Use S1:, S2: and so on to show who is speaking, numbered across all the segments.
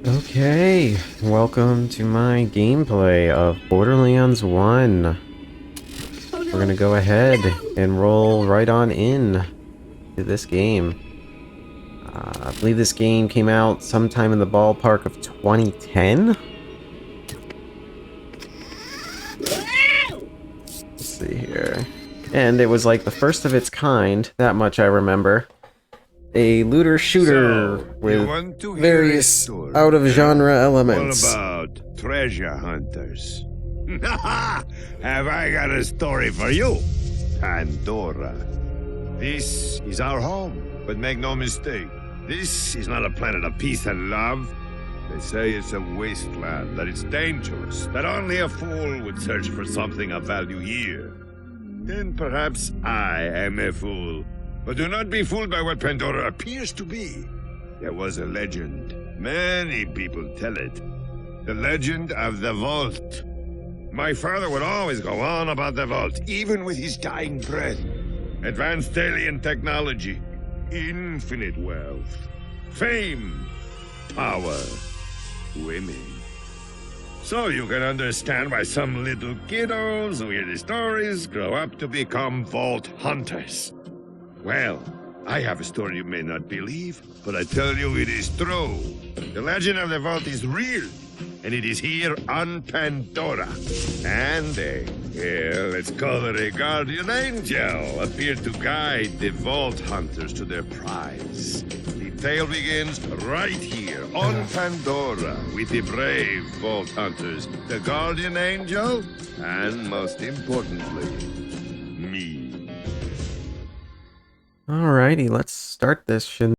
S1: Okay, welcome to my gameplay of Borderlands 1. We're gonna go ahead and roll right on in to this game. I believe this game came out sometime in the ballpark of 2010? Let's see here. And it was like the first of its kind, that much I remember. A looter shooter with various out-of-genre elements.
S2: What about treasure hunters? Have I got a story for you? Pandora. This is our home, but make no mistake, this is not a planet of peace and love. They say it's a wasteland, that it's dangerous, that only a fool would search for something of value here. Then perhaps I am a fool. But do not be fooled by what Pandora appears to be. There was a legend. Many people tell it. The legend of the Vault. My father would always go on about the Vault, even with his dying breath. Advanced alien technology, infinite wealth, fame, power, women. So you can understand why some little kiddos, weird stories, grow up to become Vault hunters. Well, I have a story you may not believe, but I tell you it is true. The legend of the Vault is real, and it is here on Pandora. And let's call it a guardian angel, appeared to guide the Vault hunters to their prize. The tale begins right here on Pandora with the brave Vault hunters, the guardian angel, and most importantly, me.
S1: Alrighty, let's start this shin.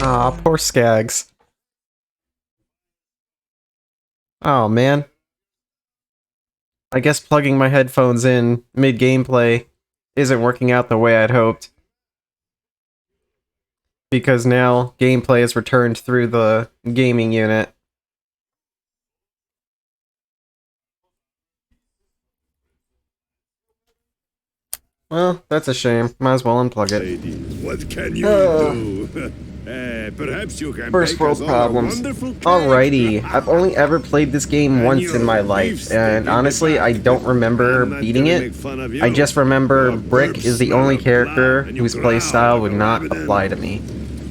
S1: Aw, poor Skags. Oh man. I guess plugging my headphones in mid-gameplay isn't working out the way I'd hoped. Because now gameplay is returned through the gaming unit. Well, that's a shame. Might as well unplug it.
S2: Ladies, what can you do? Perhaps you can
S1: First world problems. Alrighty, I've only ever played this game once in my life, and honestly, I don't remember beating it. I just remember Brick is the only character whose playstyle would not apply to me.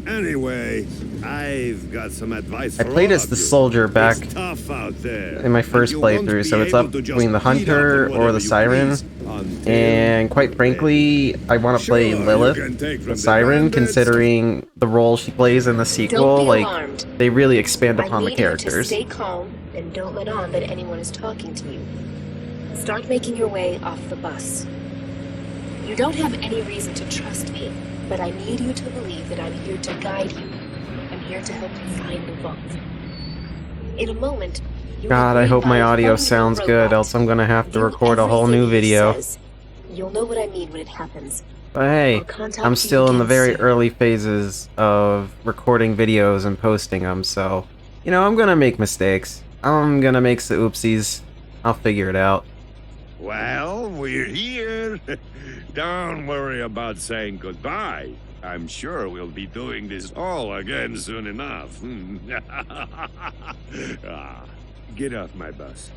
S2: Anyway, I've got some advice.
S1: I played as the soldier back in my first playthrough, so it's up between the hunter or the siren. And quite frankly, I want to play Lilith, the siren, considering the role she plays in the sequel. Like, they really expand upon the characters.
S3: Stay calm and don't let on that anyone is talking to you. Start making your way off the bus. You don't have any reason to trust me, but I need you to believe that I'm here to guide you. I'm here to help you find the vault. In a moment, you
S1: God,
S3: will
S1: I hope my
S3: find
S1: audio
S3: one
S1: sounds
S3: robot.
S1: good, else I'm gonna have to
S3: Do
S1: record a whole new
S3: everything he
S1: video.
S3: says. You'll know what I mean when it happens.
S1: But hey,
S3: I'll contact
S1: I'm
S3: you
S1: still in the
S3: again
S1: very
S3: soon.
S1: early phases of recording videos and posting them, so, you know, I'm gonna make mistakes. I'm gonna make some oopsies. I'll figure it out.
S2: Well, we're here. Don't worry about saying goodbye. I'm sure we'll be doing this all again soon enough. Get off my bus.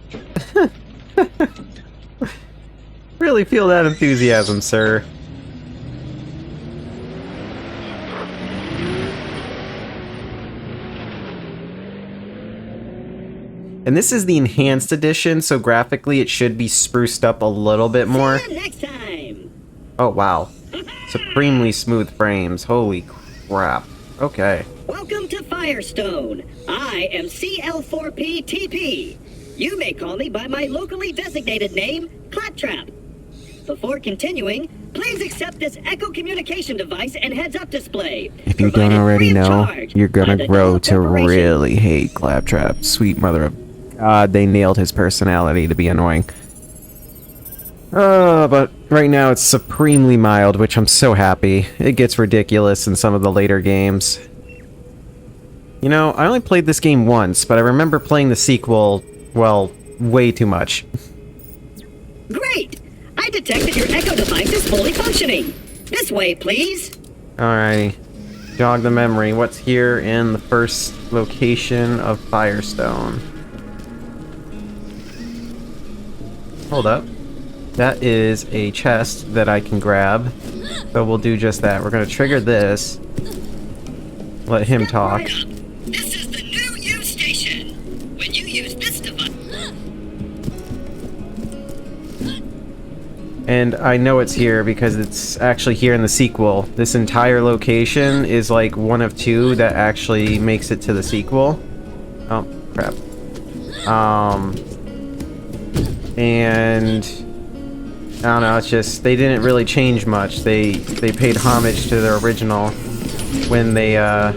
S1: Really feel that enthusiasm, sir. And this is the enhanced edition, so graphically it should be spruced up a little bit more.
S4: See you next time.
S1: Oh, wow. Supremely smooth frames. Holy crap. Okay.
S4: Welcome to Firestone. I am CL4P-TP. You may call me by my locally designated name, Claptrap. Before continuing, please accept this Echo communication device and heads-up display.
S1: If you don't
S4: provided
S1: already
S4: free of
S1: know,
S4: charge
S1: you're
S4: by
S1: gonna
S4: the
S1: grow
S4: Dole
S1: to
S4: Corporation.
S1: really hate Claptrap. Sweet mother of God, they nailed his personality to be annoying. But right now it's supremely mild, which I'm so happy. It gets ridiculous in some of the later games. You know, I only played this game once, but I remember playing the sequel, well, way too much.
S4: Great! I detected your Echo device is fully functioning. This way, please.
S1: Alrighty. Jog the memory. What's here in the first location of Firestone? Hold up. That is a chest that I can grab. So we'll do just that. We're gonna trigger this. Let him talk.
S4: Right up. This is the new U station. When you use this device...
S1: And I know it's here because it's actually here in the sequel. This entire location is like one of two that actually makes it to the sequel. Oh, crap. And I don't know, it's just they didn't really change much. They paid homage to their original when they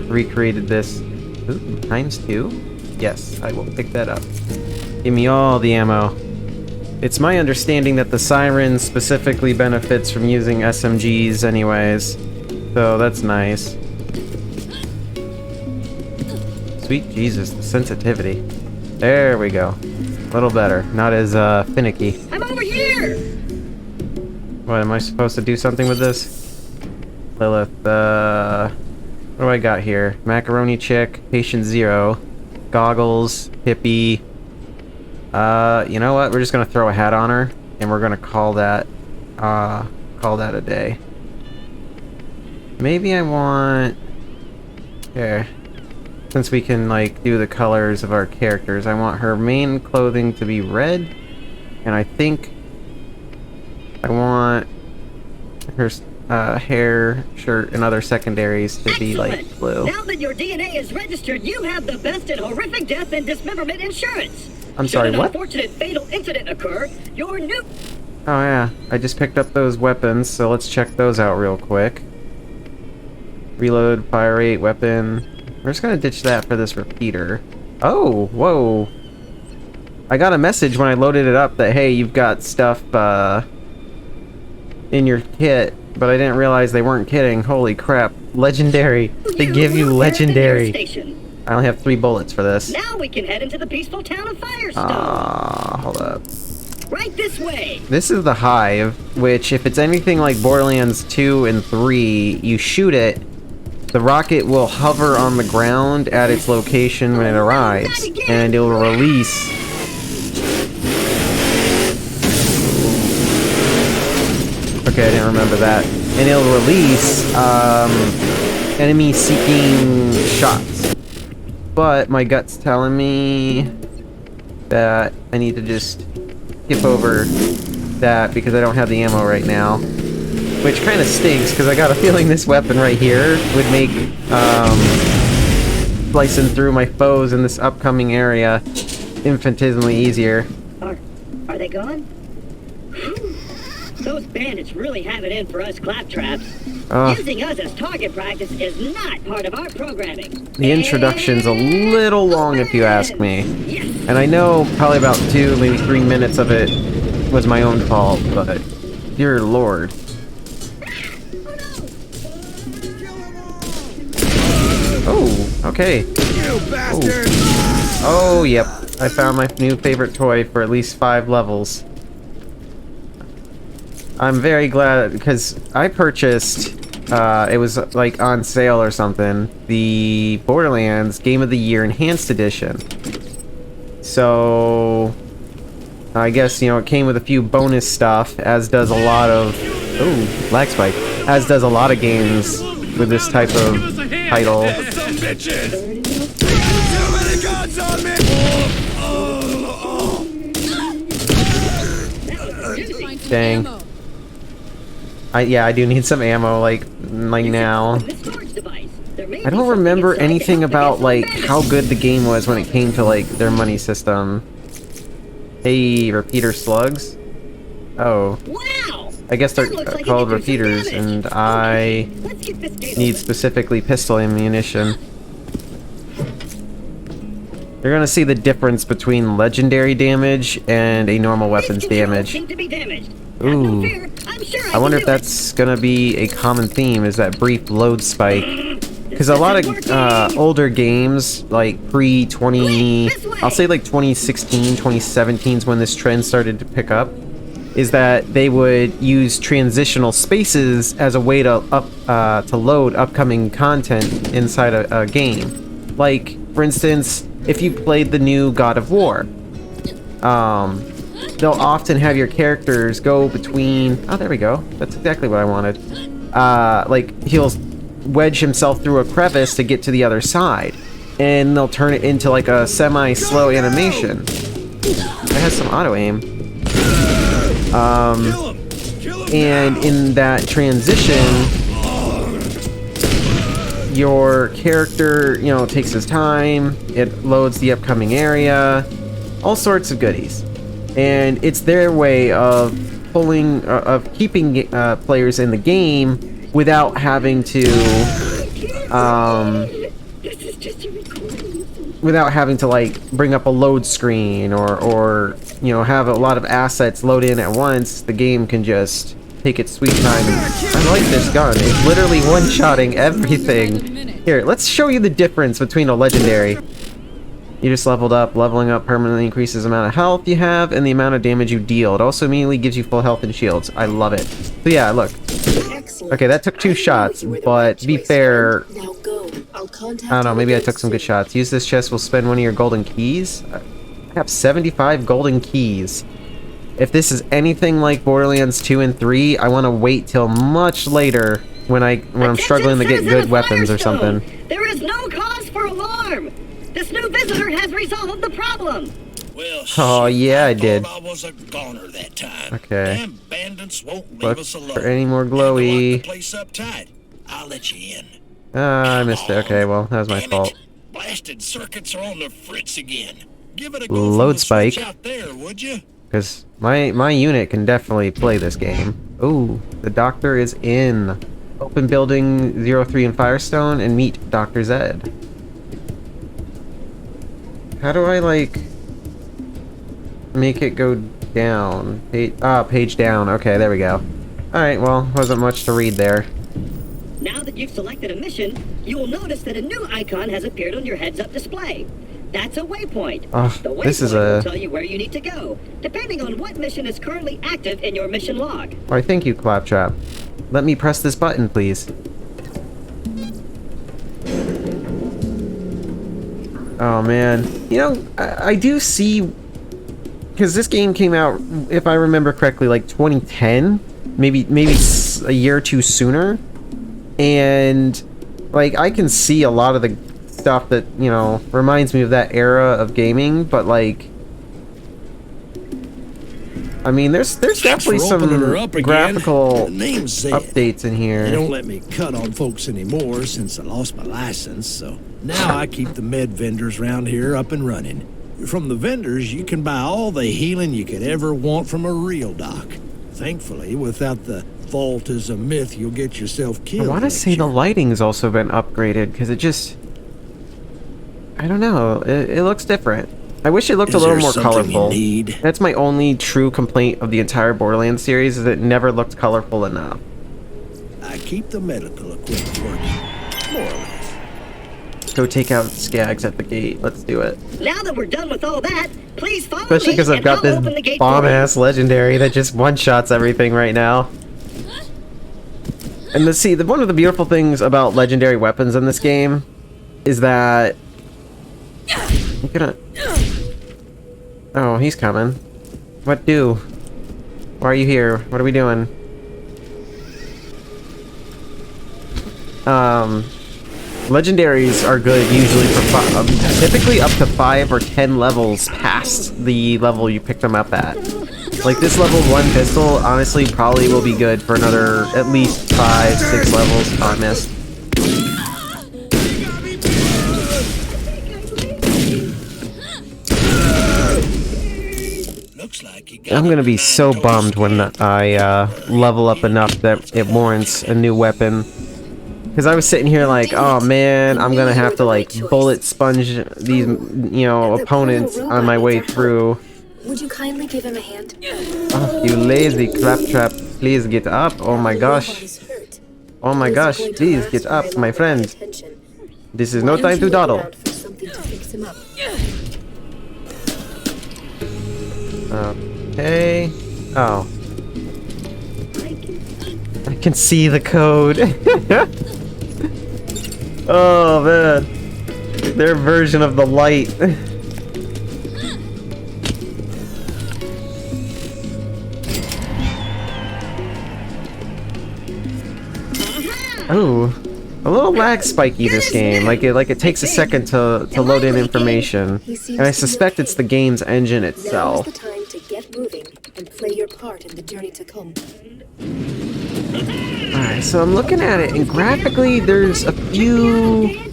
S1: recreated this. Ooh, ×2? Yes, I will pick that up. Give me all the ammo. It's my understanding that the Siren specifically benefits from using SMGs anyways. So that's nice. Sweet Jesus, the sensitivity. There we go. A little better. Not as finicky.
S4: I'm over here!
S1: What, am I supposed to do something with this? Lilith, what do I got here? Macaroni Chick, Patient Zero, Goggles, Hippie. You know what? We're just gonna throw a hat on her, and we're gonna call that a day. Maybe I want... Here. Since we can, like, do the colors of our characters, I want her main clothing to be red, and I think I want her hair, shirt, and other secondaries to be, like,
S4: Excellent.
S1: blue.
S4: Now that your DNA is registered, you have the best in horrific death and dismemberment insurance.
S1: I'm sorry,
S4: Should an
S1: what?
S4: unfortunate fatal incident occur, your new...
S1: Oh yeah, I just picked up those weapons, so let's check those out real quick. Reload, fire rate, weapon. We're just gonna ditch that for this repeater. Oh, whoa. I got a message when I loaded it up that, hey, you've got stuff, in your kit, but I didn't realize they weren't kidding. Holy crap. Legendary. They give you legendary.
S4: Station.
S1: I only have 3 bullets for this.
S4: Now we can head into the peaceful town of Firestone.
S1: Hold up.
S4: Right this way.
S1: This is the Hive, which, if it's anything like Borderlands 2 and 3, you shoot it, the rocket will hover on the ground at its location when it arrives, and it will release... Okay, I didn't remember that. And it'll release, enemy-seeking shots. But my gut's telling me that I need to just skip over that because I don't have the ammo right now. Which kind of stinks, because I got a feeling this weapon right here would make slicing through my foes in this upcoming area infinitesimally easier.
S4: Are they gone? Those bandits really have it in for us claptraps.
S1: Uh,
S4: Using us as target practice is not part of our programming.
S1: the introduction's a little long if you ask me.
S4: Yes.
S1: And I know probably about 2, maybe 3 minutes of it was my own fault, but dear lord. Oh, okay.
S2: You bastard!
S1: Oh, yep. I found my new favorite toy for at least 5 levels. I'm very glad, because I purchased, it was like on sale or something, the Borderlands Game of the Year Enhanced Edition. So, I guess, you know, it came with a few bonus stuff, as does a lot of... Ooh, lag spike. As does a lot of games with this type of title.
S2: Some bitches! Too many guns on me!
S1: Dang. Yeah, I do need some ammo, like now. I don't remember anything about, like, how good the game was when it came to, like, their money system. Hey, repeater slugs? Oh.
S4: Wow!
S1: I guess they're called repeaters, and I need specifically pistol ammunition. You're gonna see the difference between legendary damage and a normal weapon's damage. Ooh. I wonder if that's gonna be a common theme, is that brief load spike. Because a lot of older games, like pre-20... I'll say like 2016, 2017 is when this trend started to pick up, is that they would use transitional spaces as a way to load upcoming content inside a game. Like, for instance, if you played the new God of War, they'll often have your characters go between... Oh, there we go. That's exactly what I wanted. Like, he'll wedge himself through a crevice to get to the other side, and they'll turn it into like a semi-slow animation. It has some auto-aim. And in that transition, your character, you know, takes his time, it loads the upcoming area, all sorts of goodies. And it's their way of keeping players in the game without having to, like, bring up a load screen or you know, have a lot of assets load in at once. The game can just take its sweet time. I like this gun. It's literally one-shotting everything. Here, let's show you the difference between a legendary. You just leveled up. Leveling up permanently increases the amount of health you have and the amount of damage you deal. It also immediately gives you full health and shields. I love it. So yeah, look. Okay, that took 2 shots, but to be fair, I don't know, maybe I took some good shots. Use this chest, will spend one of your golden keys. I have 75 golden keys. If this is anything like Borderlands 2 and 3, I want to wait till much later when I'm struggling to get good weapons or something.
S4: There is no cause for alarm. This new visitor has resolved the problem.
S5: Well,
S1: oh yeah, I did.
S5: I was a goner that time.
S1: Okay.
S5: Damn bandits won't leave
S1: Look
S5: us alone.
S1: for any more
S5: Lock
S1: glowy.
S5: the place up tight. I'll let you in.
S1: I missed it. Okay, well, that was my
S5: Damn
S1: fault.
S5: it. Blasted circuits are on the fritz again. Give it a go
S1: Load
S5: from the switch
S1: spike.
S5: out there, would you?
S1: Because my unit can definitely play this game. Ooh, the doctor is in. Open building 03 in Firestone and meet Dr. Zed. How do I, like, make it go down? Page down. Okay, there we go. Alright, well, wasn't much to read there.
S4: Now that you've selected a mission, you will notice that a new icon has appeared on your heads-up display. That's a waypoint. The waypoint
S1: this is
S4: will tell you where you need to go, depending on what mission is currently active in your mission log.
S1: Why, thank you, Claptrap. Let me press this button, please. Oh, man. You know, I do see... Because this game came out, if I remember correctly, like 2010? Maybe a year or two sooner? And, like, I can see a lot of the stuff that, you know, reminds me of that era of gaming, but, like... I mean, there's definitely some graphical updates in here.
S6: They don't let me cut on folks anymore since I lost my license, so now I keep the med vendors around here up and running. From the vendors, you can buy all the healing you could ever want from a real doc. Thankfully, without the vault as a myth, you'll get yourself
S1: I
S6: killed.
S1: want to say the lighting's also been upgraded, because it just... I don't know, it looks different. I wish it looked a little more colorful. That's my only true complaint of the entire Borderlands series, is it never looked colorful enough.
S6: I keep the medical equipment working, more or less.
S1: Go take out Skags at the gate. Let's do it.
S4: Now that we're done with all that, please follow
S1: Especially
S4: me
S1: because I've
S4: and
S1: got
S4: I'll open the
S1: this
S4: gate for you.
S1: bomb-ass legendary that just one-shots everything right now. And one of the beautiful things about legendary weapons in this game is that... I'm gonna... Oh, he's coming. What do? Why are you here? What are we doing? Legendaries are good usually for typically up to 5 or 10 levels past the level you picked them up at. Like this level 1 pistol, honestly, probably will be good for another at least 5, 6 levels if I missed. I'm gonna be so bummed when I level up enough that it warrants a new weapon. Because I was sitting here like, oh man, I'm gonna have to like bullet sponge these, opponents on my way through.
S3: Would you kindly give him a hand?
S1: Oh, you lazy claptrap, please get up. Oh my gosh. Oh my gosh, please get up, my friend. This is no time to dawdle. Okay. Oh. I can see the code. Oh man. Their version of the light. Oh. A little lag spiky this game. Like it takes a second to load in information. And I suspect it's the game's engine itself.
S3: Now is the time to get moving and play your part in the journey to come.
S1: Alright, so I'm looking at it, and graphically there's a few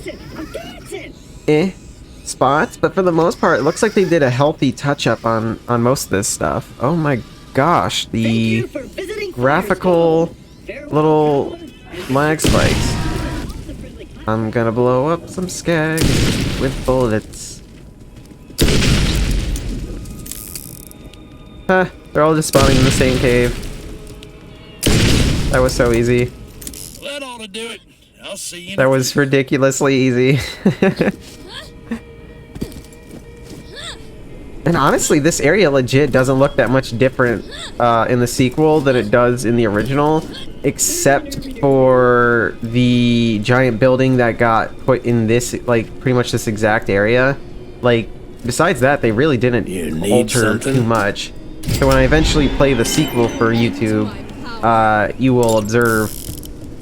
S1: spots, but for the most part it looks like they did a healthy touch-up on most of this stuff. Oh my gosh, the graphical little lag spikes. I'm gonna blow up some skags with bullets. Huh, they're all just spawning in the same cave. That was so easy.
S5: That ought to do it. I'll see you.
S1: That was ridiculously easy. And honestly, this area legit doesn't look that much different in the sequel than it does in the original, except for the giant building that got put in this, like, pretty much this exact area. Like, besides that, they really didn't alter too much. So when I eventually play the sequel for YouTube, you will observe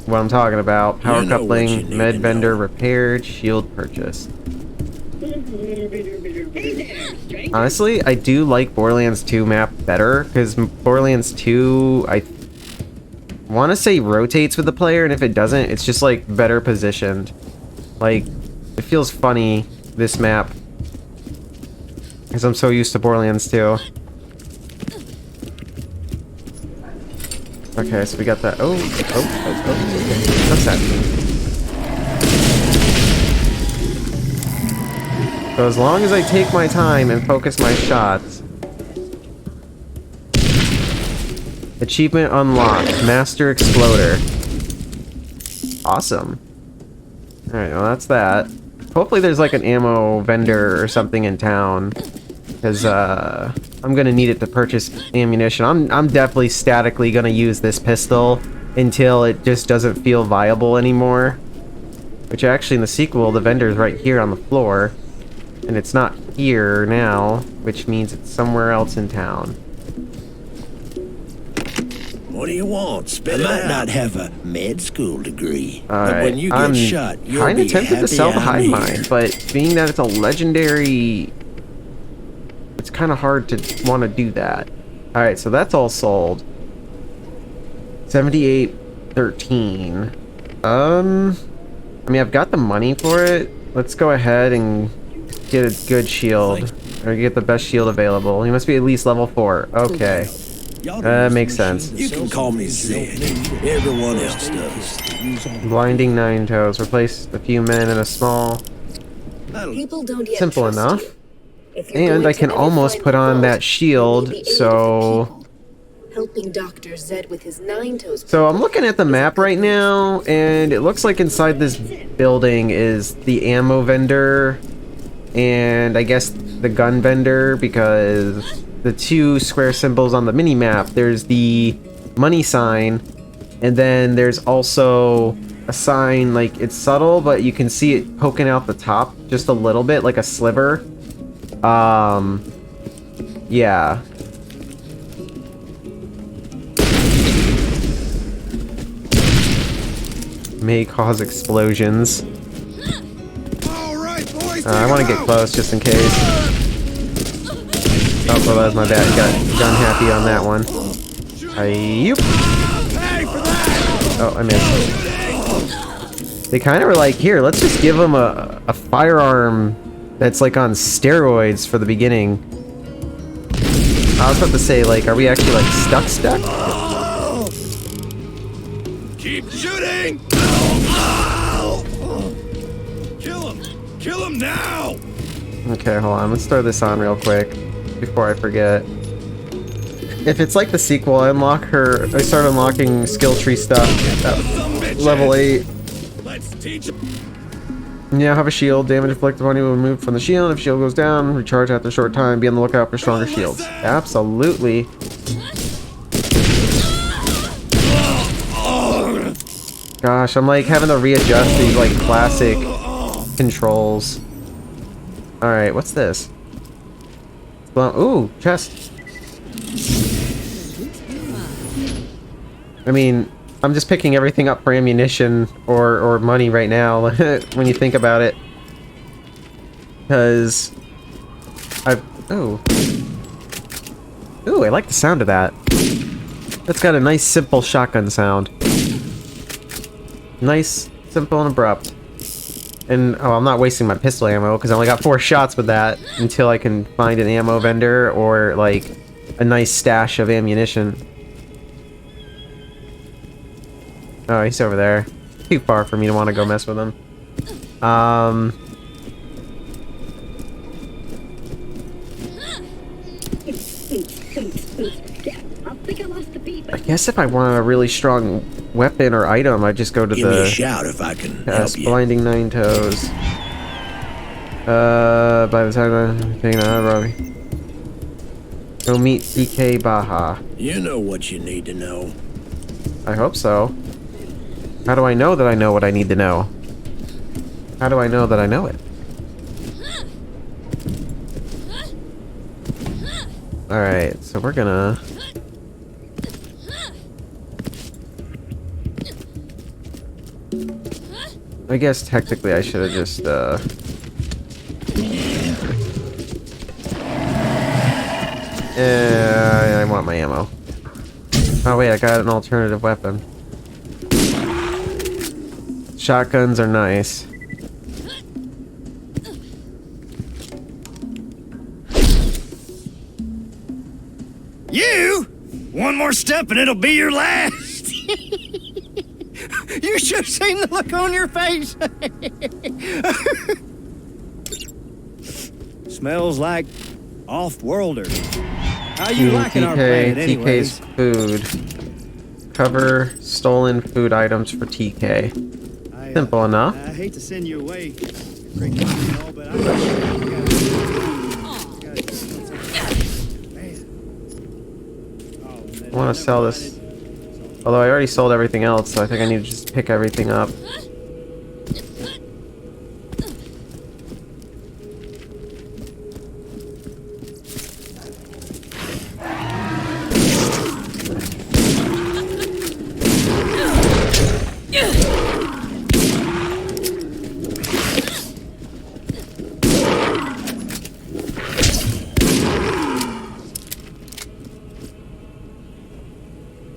S1: what I'm talking about. Power coupling, med vendor repaired, shield purchased. Honestly, I do like Borderlands 2 map better, because Borderlands 2, I want to say rotates with the player, and if it doesn't, it's just like better positioned. Like, it feels funny, this map, because I'm so used to Borderlands 2. Okay, so we got that. Oh, okay. What's that? So as long as I take my time and focus my shots. Achievement unlocked. Master Exploder. Awesome. Alright, well that's that. Hopefully there's like an ammo vendor or something in town. Because I'm gonna need it to purchase ammunition. I'm definitely statically gonna use this pistol until it just doesn't feel viable anymore. Which actually in the sequel, the vendor's right here on the floor. And it's not here now, which means it's somewhere else in town.
S6: What do you want? Spit it out. I might not have a med school degree,
S1: but when you get shot, you'll be happy. I'm kind of tempted to sell the hive mind, but being that it's a legendary, it's kind of hard to want to do that. All right, so that's all sold. 78.13. I mean, I've got the money for it. Let's go ahead and get a good shield, or get the best shield available. He must be at least level 4. Okay. Makes sense.
S6: You can call me Zed. Everyone else does.
S1: Blinding Nine Toes. Replace a few men in a small...
S3: People don't yet
S1: Simple
S3: trust
S1: enough.
S3: you. If you're
S1: And
S3: going
S1: I
S3: to
S1: can
S3: ever
S1: almost
S3: find
S1: put
S3: the
S1: on
S3: vault,
S1: that
S3: you need
S1: shield,
S3: the aid of the
S1: so...
S3: people. Helping Dr. Zed with his Nine Toes.
S1: So I'm looking at the map right now, and it looks like inside this building is the ammo vendor, and I guess the gun vendor, because the two square symbols on the mini-map, there's the money sign, and then there's also a sign, like, it's subtle, but you can see it poking out the top just a little bit, like a sliver. Yeah. May cause explosions.
S2: All right, boys.
S1: I want to get close just in case. Oh, well, that was my bad. Got gun happy on that one. Ayoop. Oh, I missed. They kind of were like, here, let's just give them a firearm that's like on steroids for the beginning. I was about to say, like, are we actually like stuck?
S2: Keep shooting. Kill him now.
S1: Okay, hold on. Let's throw this on real quick before I forget. If it's like the sequel, I start unlocking skill tree stuff at level 8.
S2: Let's teach him.
S1: Yeah, have a shield. Damage inflicted upon you will move from the shield. If shield goes down, recharge after a short time. Be on the lookout for stronger shields. Absolutely. Gosh, I'm like having to readjust these like classic controls. Alright, what's this? Well, ooh, chest. I mean, I'm just picking everything up for ammunition or money right now when you think about it. Because ooh, I like the sound of that. That's got a nice simple shotgun sound. Nice, simple, and abrupt. And, oh, I'm not wasting my pistol ammo, because I only got 4 shots with that until I can find an ammo vendor or, like, a nice stash of ammunition. Oh, he's over there. Too far for me to want to go mess with him. I guess if I want a really strong weapon or item, I just go to
S6: Give me a
S1: the
S6: shout if I can help you.
S1: Blinding Nine Toes. By the time I'm taking Robbie. Go meet DK Baja.
S6: You know what you need to know.
S1: I hope so. How do I know that I know what I need to know? How do I know that I know it? Alright, so we're gonna... I guess technically I should have just, I want my ammo. Oh wait, I got an alternative weapon. Shotguns are nice.
S7: You? One more step and it'll be your last. You should have seen the look on your face. Smells like off-worlder. How you liking our planet anyways?
S1: TK's food. Cover stolen food items for TK. Simple enough.
S7: I hate to send you away, but
S1: I want to sell this. Although I already sold everything else, so I think I need to just pick everything up.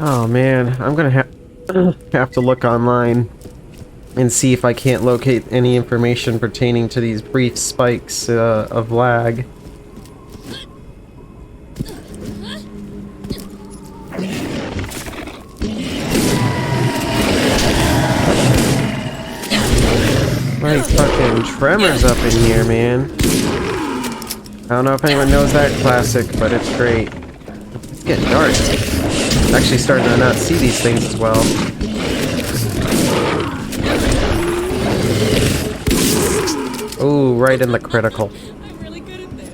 S1: Oh man, I'm gonna have to look online and see if I can't locate any information pertaining to these brief spikes of lag. Like fucking Tremors up in here, man. I don't know if anyone knows that classic, but it's great. It's getting dark. I'm actually starting to not see these things as well. Ooh, right in the critical.
S8: I'm really good at this.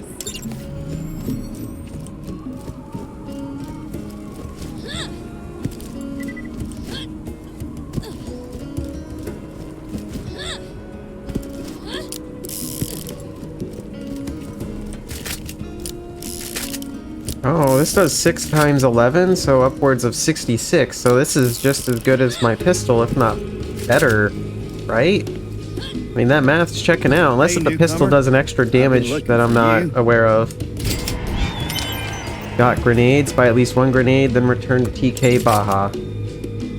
S1: Oh, this does 6 times 11, so upwards of 66. So this is just as good as my pistol, if not better, right? I mean, that math's checking out, unless
S7: Hey,
S1: if the pistol
S7: newcomer.
S1: does an extra damage
S7: looking
S1: that I'm
S7: for
S1: not
S7: you.
S1: aware of. Got grenades, buy at least 1 grenade, then return to TK Baja.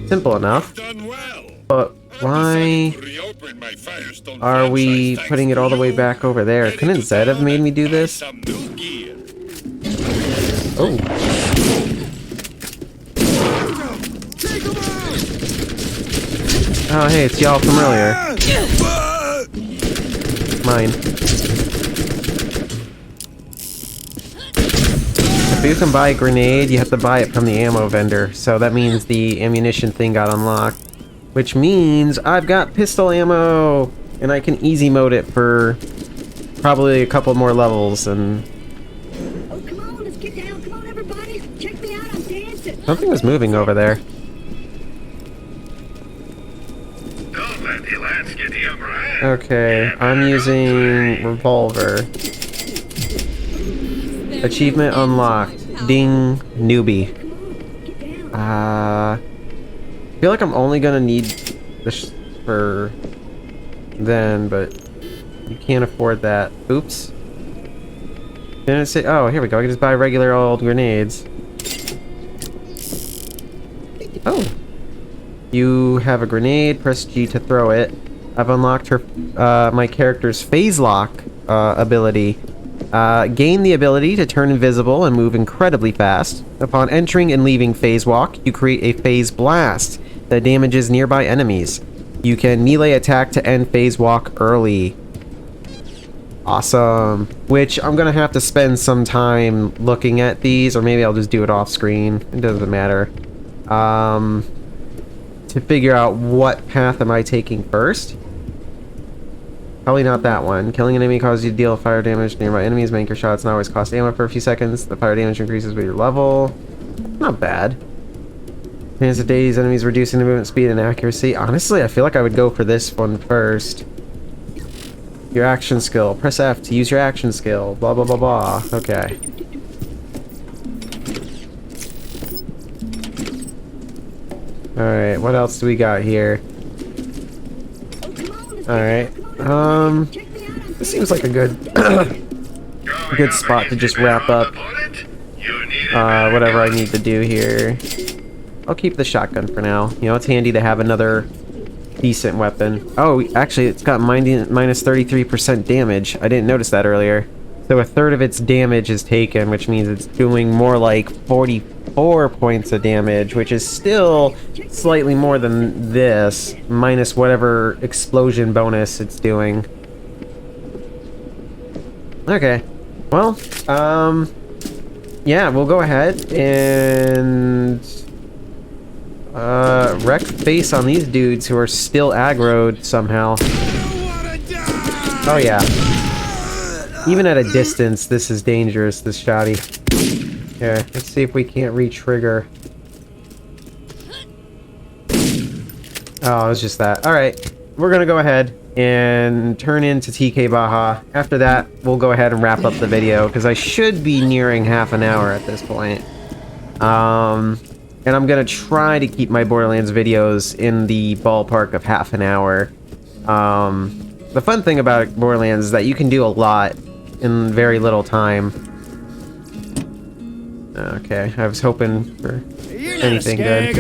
S1: Simple enough.
S5: Done well.
S1: But
S5: I
S1: why
S5: decided to reopen my Firestone
S1: are we
S5: franchise
S1: putting it
S5: thanks
S1: all the
S5: to
S1: way
S5: you.
S1: back over there?
S5: Headed
S1: Couldn't
S5: to
S1: Zed have
S5: town
S1: made me
S5: and
S1: do
S5: buy
S1: this?
S5: some new gear.
S1: Oh. Oh, hey, it's y'all from earlier. Mine. If you can buy a grenade, you have to buy it from the ammo vendor. So that means the ammunition thing got unlocked. Which means I've got pistol ammo! And I can easy mode it for probably a couple more levels. And
S4: Oh, come on, let's get down. Come on, everybody. Check me out. I'm dancing.
S1: something was moving over there.
S5: Don't let the lads get him right.
S1: Okay, I'm using revolver. Achievement unlocked. Ding, newbie. I feel like I'm only gonna need this for then, but you can't afford that. Oops. Didn't it say? Oh, here we go. I can just buy regular old grenades. Oh. You have a grenade. Press G to throw it. I've unlocked her, my character's phase lock ability. Gain the ability to turn invisible and move incredibly fast. Upon entering and leaving phase walk, you create a phase blast that damages nearby enemies. You can melee attack to end phase walk early. Awesome. Which I'm gonna have to spend some time looking at these, or maybe I'll just do it off screen. It doesn't matter. To figure out what path am I taking first. Probably not that one. Killing an enemy causes you to deal fire damage to nearby enemies. Make your shots not always cost ammo for a few seconds. The fire damage increases with your level. Not bad. Chance of days, enemies reducing the movement speed and accuracy. Honestly, I feel like I would go for this one first. Your action skill. Press F to use your action skill. Blah, blah, blah, blah. Okay. Alright, what else do we got here? Alright. This seems like a good a good spot to just wrap up whatever I need to do here. I'll keep the shotgun for now. You know, it's handy to have another decent weapon. Oh, actually, it's got minus 33% damage. I didn't notice that earlier. So a third of its damage is taken, which means it's doing more like 44 points of damage, which is still slightly more than this, minus whatever explosion bonus it's doing. Okay. Well, yeah, we'll go ahead and wreck face on these dudes who are still aggroed somehow. Oh yeah. Even at a distance, this is dangerous, this shotty. Here, let's see if we can't re-trigger. Oh, it was just that. Alright, we're gonna go ahead and turn into TK Baja. After that, we'll go ahead and wrap up the video, because I should be nearing half an hour at this point. And I'm gonna try to keep my Borderlands videos in the ballpark of half an hour. The fun thing about Borderlands is that you can do a lot in very little time. Okay, I was hoping for anything good.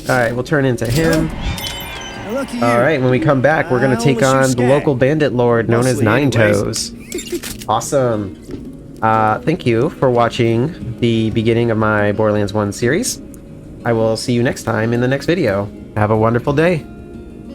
S1: Alright, we'll turn into him. Alright, when we come back, we're gonna take on the local bandit lord known as Nine Toes. Awesome. Thank you for watching the beginning of my Borderlands 1 series. I will see you next time in the next video. Have a wonderful day.